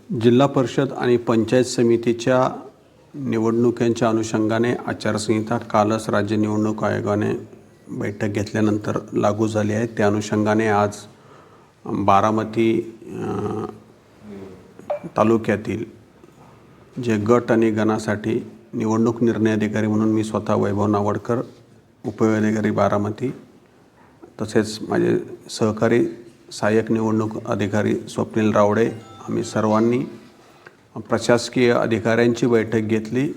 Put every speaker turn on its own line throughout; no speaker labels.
जिल्हा परिषद आणि पंचायत समितीच्या निवडणुकांच्या अनुषंगाने आचारसंहिता कालच राज्य निवडणूक आयोगाने बैठक घेतल्यानंतर लागू झाली आहे। त्या अनुषंगाने आज बारामती तालुक्यातील जे गट आणि गणासाठी निवडणूक निर्णय अधिकारी म्हणून मी स्वतः वैभव नावडकर, उपविभागाधिकारी बारामती, तसेच माझे सहकारी सहाय्यक निवडणूक अधिकारी स्वप्नील रावडे, आम्ही सर्वांनी प्रशासकीय अधिकाऱ्यांची बैठक घेतली।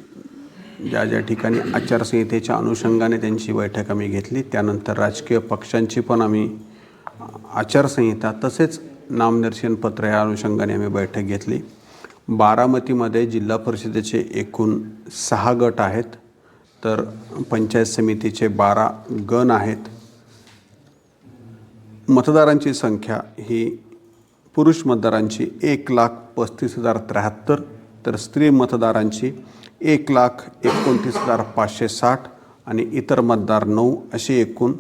ज्या ज्या ठिकाणी आचारसंहितेच्या अनुषंगाने त्यांची बैठक आम्ही घेतली। त्यानंतर राजकीय पक्षांची पण आम्ही आचारसंहिता तसेच नामनिर्देशन पत्र या अनुषंगाने आम्ही बैठक घेतली। बारामतीमध्ये जिल्हा परिषदेचे एकूण 6 गट आहेत, तर पंचायत समितीचे 12 गण आहेत। मतदारांची संख्या ही पुरुष मतदारांची 1,35,073, तर स्त्री मतदारांची 1,29,560 आणि इतर मतदार 9 अशी एकूण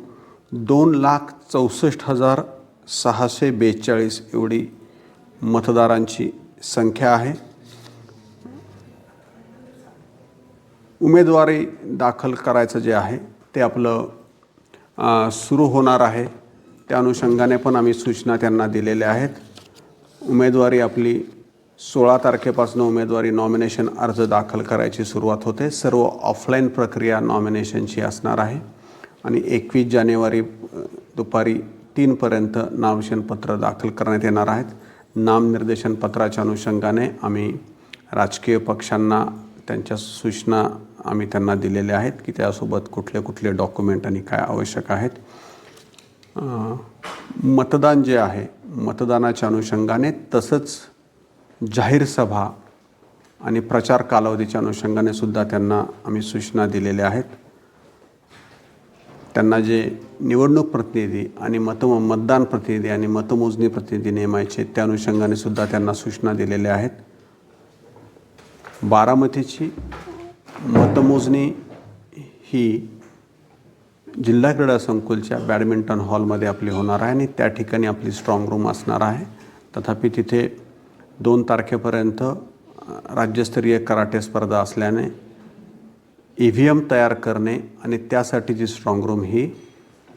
2,64,642 एवढी मतदारांची संख्या आहे। उमेदवारी दाखल करायचं जे आहे ते आपलं सुरू होणार आहे। त्या अनुषंगाने पण आम्ही सूचना त्यांना दिलेल्या आहेत। उमेदवारी आपली 16 तारखेपासून उमेदवारी नॉमिनेशन अर्ज दाखल करायची सुरुवात होते। सर्व ऑफलाईन प्रक्रिया नॉमिनेशनची असणार आहे आणि 21 जानेवारी दुपारी 3 पर्यंत नामनिर्देशन पत्र दाखल करण्यात येणार आहेत। नामनिर्देशन पत्राच्या अनुषंगाने आम्ही राजकीय पक्षांना त्यांच्या सूचना आम्ही त्यांना दिलेल्या आहेत की त्यासोबत कुठले कुठले डॉक्युमेंट आणि काय आवश्यक आहेत। मतदान जे आहे मतदानाच्या अनुषंगाने तसंच जाहीर सभा आणि प्रचार कालावधीच्या अनुषंगाने सुद्धा त्यांना आम्ही सूचना दिलेल्या आहेत। त्यांना जे निवडणूक प्रतिनिधी आणि मतदान प्रतिनिधी आणि मतमोजणी प्रतिनिधी नेमायचे त्या अनुषंगाने सुद्धा त्यांना सूचना दिलेल्या आहेत। बारामतीची मतमोजणी ही जिल्हा क्रीडा संकुलच्या बॅडमिंटन हॉलमध्ये आपली होणार आहे आणि त्या ठिकाणी आपली स्ट्रॉंग रूम असणार आहे। तथापि तिथे 2 तारखेपर्यंत राज्यस्तरीय कराटे स्पर्धा असल्याने EVM तयार करणे आणि त्यासाठीची स्ट्रॉंग रूम ही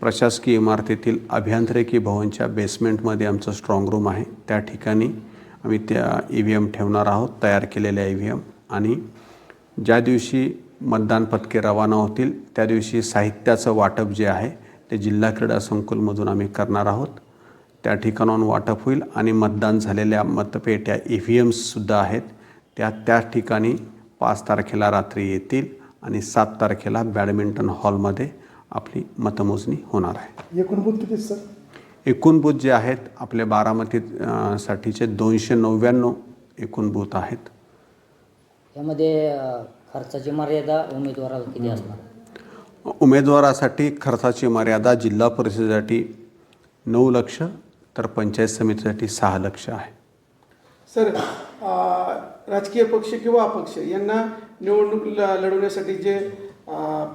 प्रशासकीय इमारतीतील अभियांत्रिकी भवनच्या बेसमेंटमध्ये आमचं स्ट्रॉंग रूम आहे। त्या ठिकाणी आम्ही त्या EVM ठेवणार आहोत, तयार केलेल्या EVM। आणि ज्या दिवशी मतदान पथके रवाना होतील त्या दिवशी साहित्याचं वाटप जे आहे ते जिल्हा क्रीडा संकुलमधून आम्ही करणार आहोत। त्या ठिकाणाहून वाटप होईल आणि मतदान झालेल्या मतपेट्या EVMसुद्धा आहेत त्या ठिकाणी 5 तारखेला रात्री येतील आणि 7 तारखेला बॅडमिंटन हॉलमध्ये आपली मतमोजणी होणार आहे।
एकूण बूथ किती सर?
एकूण बूथ जे आहेत आपले बारामती साठीचे 299 एकूण बूथ आहेत।
यामध्ये खर्चाची मर्यादा उमेदवाराला किती असणार?
उमेदवारासाठी खर्चाची मर्यादा जिल्हा परिषदेसाठी 9 लक्ष तर पंचायत समितीसाठी 6 लक्ष आहे।
सर, राजकीय पक्ष किंवा अपक्ष यांना निवडणूक लढवण्यासाठी जे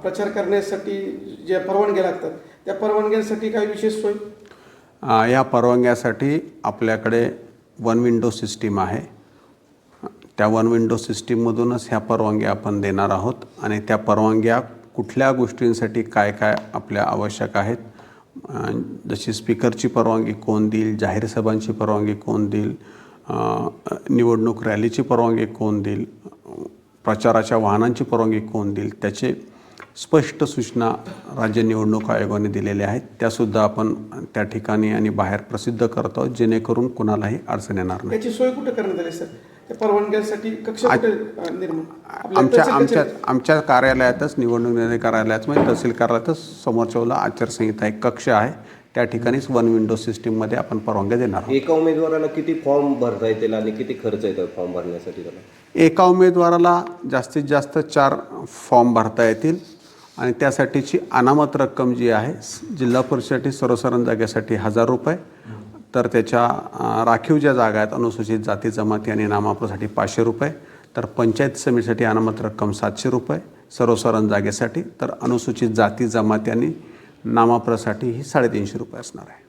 प्रचार करण्यासाठी जे परवानग्या लागतात त्या परवानग्यांसाठी काही विशेष सोय?
या परवानग्यासाठी आपल्याकडे 1 विंडो सिस्टीम आहे। त्या 1 विंडो सिस्टीममधूनच ह्या परवानग्या आपण देणार आहोत आणि त्या परवानग्या कुठल्या गोष्टींसाठी काय काय आपल्या आवश्यक आहेत, जशी स्पीकरची परवानगी कोण देईल, जाहीर सभांची परवानगी कोण देईल, निवडणूक रॅलीची परवानगी कोण देईल, प्रचाराच्या वाहनांची परवानगी कोण देईल, त्याचे स्पष्ट सूचना राज्य निवडणूक आयोगाने दिलेल्या आहेत। त्यासुद्धा आपण त्या ठिकाणी आणि बाहेर प्रसिद्ध करतो जेणेकरून कुणालाही अडचण येणार नाही।
याची सोय कुठे करण्यात आली सर? त्या परवानग्यांसाठी कक्ष कुठे निर्माण?
आमच्या कार्यालयातच, निवडणूक निर्णय कार्यालयात म्हणजे तहसील कार्यालयातच समोरच्या आचारसंहिता एक कक्ष आहे, त्या ठिकाणीच 1 विंडो सिस्टीममध्ये आपण परवानग्या देणार आहोत।
एका उमेदवाराला किती फॉर्म भरता येतील आणि किती खर्च येतो फॉर्म भरण्यासाठी? त्याला
एका उमेदवाराला जास्तीत जास्त 4 फॉर्म भरता येतील आणि त्यासाठीची अनामत रक्कम जी आहे जिल्हा परिषदेसाठी सर्वसाधारण जागेसाठी 1000 रुपये, तर त्याच्या राखीव ज्या जागा आहेत अनुसूचित जाती जमाती आणि नामाप्रसाठी 500 रुपये, तर पंचायत समितीसाठी अनामत रक्कम 700 रुपये सर्वसाधारण जागेसाठी, तर अनुसूचित जाती जमाती आणि नामाप्रसाठी ही 350 रुपये असणार आहे।